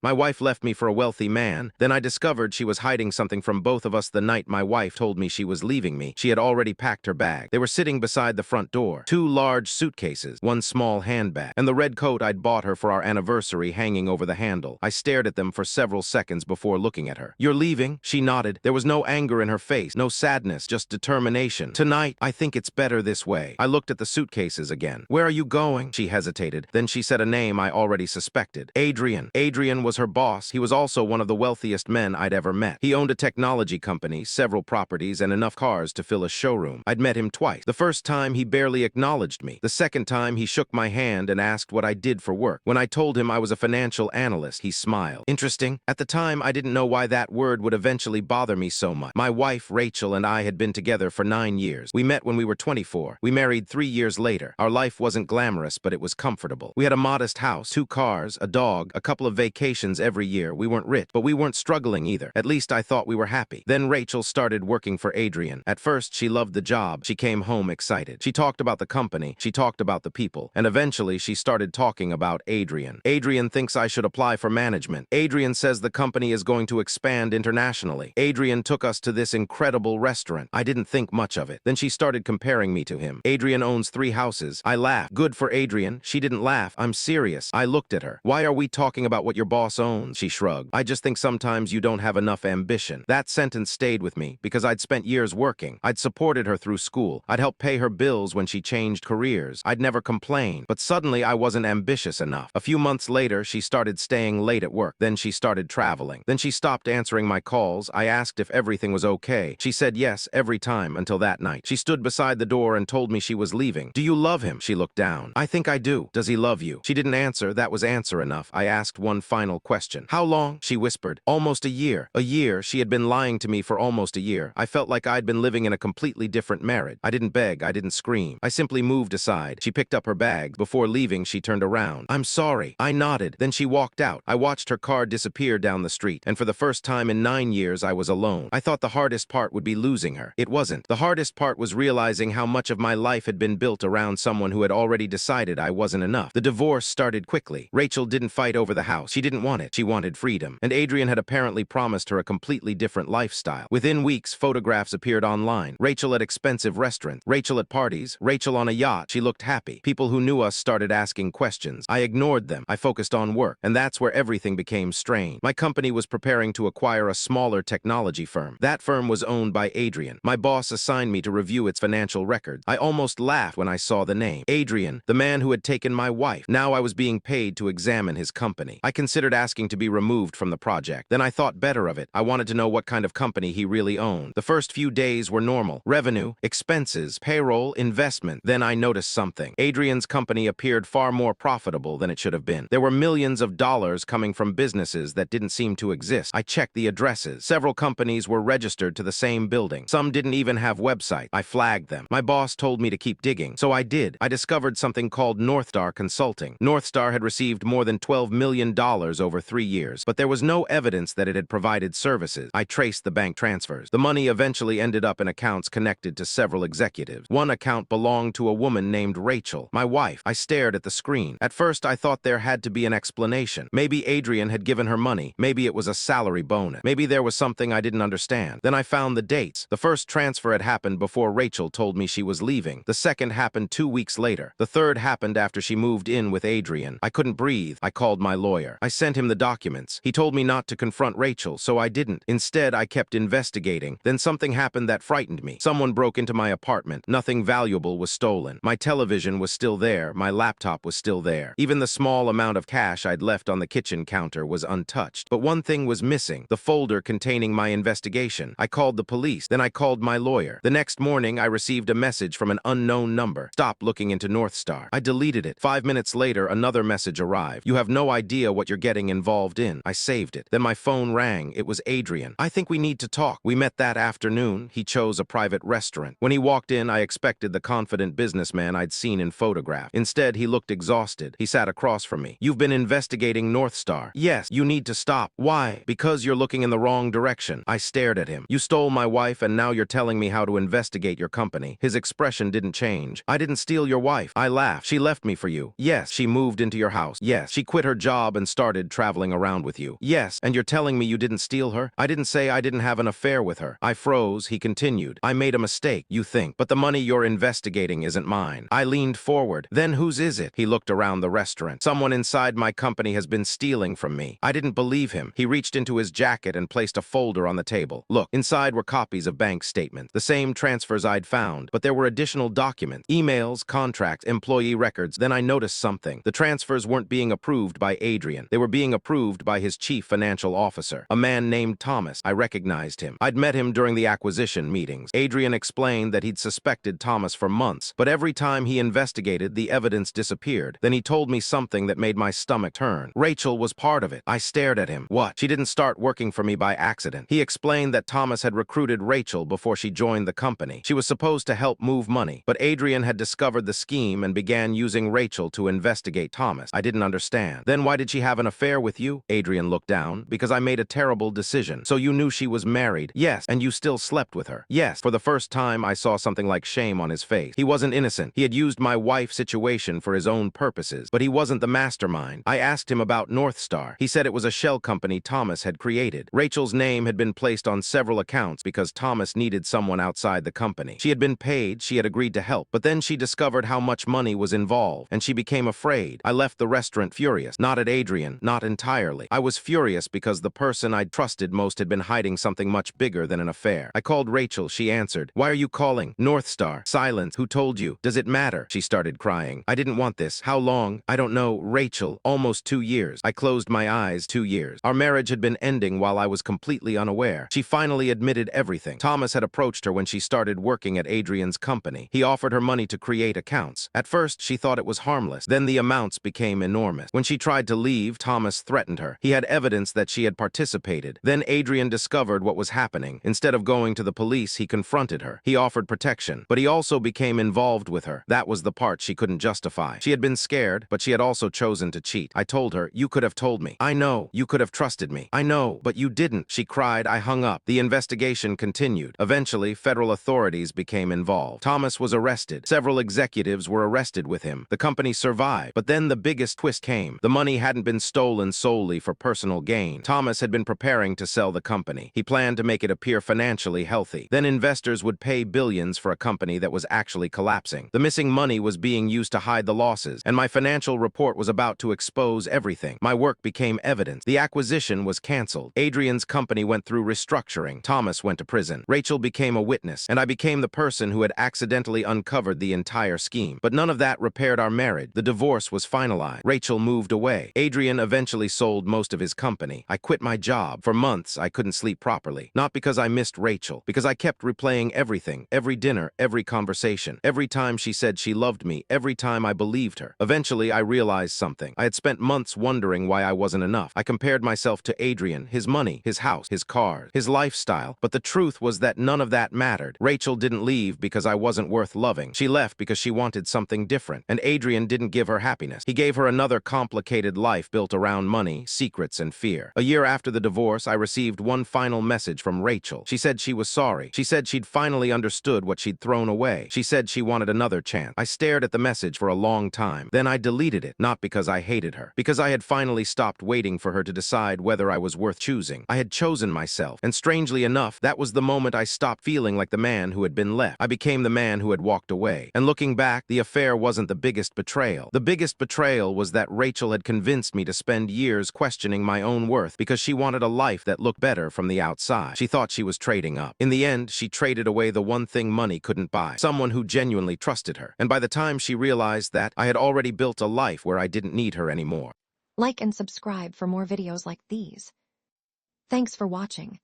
My wife left me for a wealthy man. Then I discovered she was hiding something from both of us the night my wife told me she was leaving me. She had already packed her bag. They were sitting beside the front door. 2 large suitcases, 1 small handbag, and the red coat I'd bought her for our anniversary hanging over the handle. I stared at them for several seconds before looking at her. "You're leaving?" She nodded. There was no anger in her face, no sadness, just determination. "Tonight, I think it's better this way." I looked at the suitcases again. "Where are you going?" She hesitated. Then she said a name I already suspected. Adrian. Adrian was her boss. He was also one of the wealthiest men I'd ever met. He owned a technology company, several properties, and enough cars to fill a showroom. I'd met him twice. The first time, he barely acknowledged me. The second time, he shook my hand and asked what I did for work. When I told him I was a financial analyst, he smiled. Interesting. At the time, I didn't know why that word would eventually bother me so much. My wife, Rachel, and I had been together for 9 years. We met when we were 24. We married 3 years later. Our life wasn't glamorous, but it was comfortable. We had a modest house, 2 cars, a dog, a couple of vacations every year. We weren't rich, but we weren't struggling either. At least I thought we were happy. Then Rachel started working for Adrian. At first, she loved the job. She came home excited. She talked about the company. She talked about the people. And eventually, she started talking about Adrian. Adrian thinks I should apply for management. Adrian says the company is going to expand internationally. Adrian took us to this incredible restaurant. I didn't think much of it. Then she started comparing me to him. Adrian owns 3 houses. I laughed. Good for Adrian. She didn't laugh. I'm serious. I looked at her. "Why are we talking about what your boss owns?" She shrugged. "I just think sometimes you don't have enough ambition." That sentence stayed with me because I'd spent years working. I'd supported her through school. I'd helped pay her bills when she changed careers. I'd never complained. But suddenly I wasn't ambitious enough. A few months later, she started staying late at work. Then she started traveling. Then she stopped answering my calls. I asked if everything was okay. She said yes every time until that night. She stood beside the door and told me she was leaving. "Do you love him?" She looked down. "I think I do." "Does he love you?" She didn't answer. That was answer enough. I asked one final question. "How long?" She whispered. "Almost a year." A year. She had been lying to me for almost a year. I felt like I'd been living in a completely different marriage. I didn't beg. I didn't scream. I simply moved aside. She picked up her bag. Before leaving, she turned around. "I'm sorry." I nodded. Then she walked out. I watched her car disappear down the street, and for the first time in 9 years, I was alone. I thought the hardest part would be losing her. It wasn't. The hardest part was realizing how much of my life had been built around someone who had already decided I wasn't enough. The divorce started quickly. Rachel didn't fight over the house. She didn't want it. She wanted freedom. And Adrian had apparently promised her a completely different lifestyle. Within weeks, photographs appeared online. Rachel at expensive restaurants. Rachel at parties. Rachel on a yacht. She looked happy. People who knew us started asking questions. I ignored them. I focused on work. And that's where everything became strained. My company was preparing to acquire a smaller technology firm. That firm was owned by Adrian. My boss assigned me to review its financial records. I almost laughed when I saw the name. Adrian, the man who had taken my wife. Now I was being paid to examine his company. I considered asking to be removed from the project. Then I thought better of it. I wanted to know what kind of company he really owned. The first few days were normal. Revenue, expenses, payroll, investment. Then I noticed something. Adrian's company appeared far more profitable than it should have been. There were millions of dollars coming from businesses that didn't seem to exist. I checked the addresses. Several companies were registered to the same building. Some didn't even have websites. I flagged them. My boss told me to keep digging, so I did. I discovered something called Northstar Consulting. Northstar had received more than $12 million over 3 years, but there was no evidence that it had provided services. I traced the bank transfers. The money eventually ended up in accounts connected to several executives. One account belonged to a woman named Rachel, my wife. I stared at the screen. At first, I thought there had to be an explanation. Maybe Adrian had given her money. Maybe it was a salary bonus. Maybe there was something I didn't understand. Then I found the dates. The first transfer had happened before Rachel told me she was leaving. The second happened 2 weeks later. The third happened after she moved in with Adrian. I couldn't breathe. I called my lawyer. I sent him the documents. He told me not to confront Rachel, so I didn't. Instead, I kept investigating. Then something happened that frightened me. Someone broke into my apartment. Nothing valuable was stolen. My television was still there. My laptop was still there. Even the small amount of cash I'd left on the kitchen counter was untouched. But one thing was missing, the folder containing my investigation. I called the police. Then I called my lawyer. The next morning, I received a message from an unknown number. "Stop looking into Northstar." I deleted it. 5 minutes later, another message arrived. "You have no idea what you're getting involved in." I saved it. Then my phone rang. It was Adrian. "I think we need to talk." We met that afternoon. He chose a private restaurant. When he walked in, I expected the confident businessman I'd seen in photographs. Instead, he looked exhausted. He sat across from me. "You've been investigating Northstar." "Yes." "You need to stop." "Why?" "Because you're looking in the wrong direction." I stared at him. "You stole my wife, and now you're telling me how to investigate your company." His expression didn't change. "I didn't steal your wife." I laughed. "She left me for you." "Yes." "She moved into your house." "Yes." "She quit her job and started started traveling around with you. Yes, and you're telling me you didn't steal her? I didn't say I didn't have an affair with her. I froze, he continued. I made a mistake, you think, but the money you're investigating isn't mine. I leaned forward. Then whose is it? He looked around the restaurant. Someone inside my company has been stealing from me. I didn't believe him. He reached into his jacket and placed a folder on the table. Look, inside were copies of bank statements, the same transfers I'd found, but there were additional documents, emails, contracts, employee records. Then I noticed something. The transfers weren't being approved by Adrian. They were being approved by his chief financial officer, a man named Thomas. I recognized him. I'd met him during the acquisition meetings. Adrian explained that he'd suspected Thomas for months, but every time he investigated, the evidence disappeared. Then he told me something that made my stomach turn. Rachel was part of it. I stared at him. What? She didn't start working for me by accident. He explained that Thomas had recruited Rachel before she joined the company. She was supposed to help move money, but Adrian had discovered the scheme and began using Rachel to investigate Thomas. I didn't understand. Then why did she have an affair with you? Adrian looked down. Because I made a terrible decision. So you knew she was married? Yes. And you still slept with her? Yes. For the first time, I saw something like shame on his face. He wasn't innocent. He had used my wife's situation for his own purposes, but he wasn't the mastermind. I asked him about North Star. He said it was a shell company Thomas had created. Rachel's name had been placed on several accounts because Thomas needed someone outside the company. She had been paid, she had agreed to help, but then she discovered how much money was involved, and she became afraid. I left the restaurant furious. Not at Adrian, not entirely. I was furious because the person I'd trusted most had been hiding something much bigger than an affair. I called Rachel, she answered. Why are you calling? North Star. Silence. Who told you? Does it matter? She started crying. I didn't want this. How long? I don't know. Rachel. Almost 2 years. I closed my eyes. 2 years. Our marriage had been ending while I was completely unaware. She finally admitted everything. Thomas had approached her when she started working at Adrian's company. He offered her money to create accounts. At first, she thought it was harmless. Then the amounts became enormous. When she tried to leave, Thomas threatened her. He had evidence that she had participated. Then Adrian discovered what was happening. Instead of going to the police, he confronted her. He offered protection, but he also became involved with her. That was the part she couldn't justify. She had been scared, but she had also chosen to cheat. I told her, you could have told me. I know. You could have trusted me. I know, but you didn't. She cried. I hung up. The investigation continued. Eventually, federal authorities became involved. Thomas was arrested. Several executives were arrested with him. The company survived, but then the biggest twist came. The money hadn't been stolen solely for personal gain. Thomas had been preparing to sell the company. He planned to make it appear financially healthy. Then investors would pay billions for a company that was actually collapsing. The missing money was being used to hide the losses, and my financial report was about to expose everything. My work became evidence. The acquisition was canceled. Adrian's company went through restructuring. Thomas went to prison. Rachel became a witness, and I became the person who had accidentally uncovered the entire scheme. But none of that repaired our marriage. The divorce was finalized. Rachel moved away. Adrian eventually sold most of his company. I quit my job. For months, I couldn't sleep properly. Not because I missed Rachel, because I kept replaying everything, every dinner, every conversation, every time she said she loved me, every time I believed her. Eventually, I realized something. I had spent months wondering why I wasn't enough. I compared myself to Adrian, his money, his house, his cars, his lifestyle. But the truth was that none of that mattered. Rachel didn't leave because I wasn't worth loving. She left because she wanted something different. And Adrian didn't give her happiness. He gave her another complicated life built around money, secrets, and fear. A year after the divorce, I received one final message from Rachel. She said she was sorry. She said she'd finally understood what she'd thrown away. She said she wanted another chance. I stared at the message for a long time. Then I deleted it, not because I hated her, because I had finally stopped waiting for her to decide whether I was worth choosing. I had chosen myself, and strangely enough, that was the moment I stopped feeling like the man who had been left. I became the man who had walked away. And looking back, the affair wasn't the biggest betrayal. The biggest betrayal was that Rachel had convinced me to spend years questioning my own worth because she wanted a life that looked better from the outside. She thought she was trading up. In the end, she traded away the one thing money couldn't buy, someone who genuinely trusted her. And by the time she realized that, I had already built a life where I didn't need her anymore. Like and subscribe for more videos like these. Thanks for watching.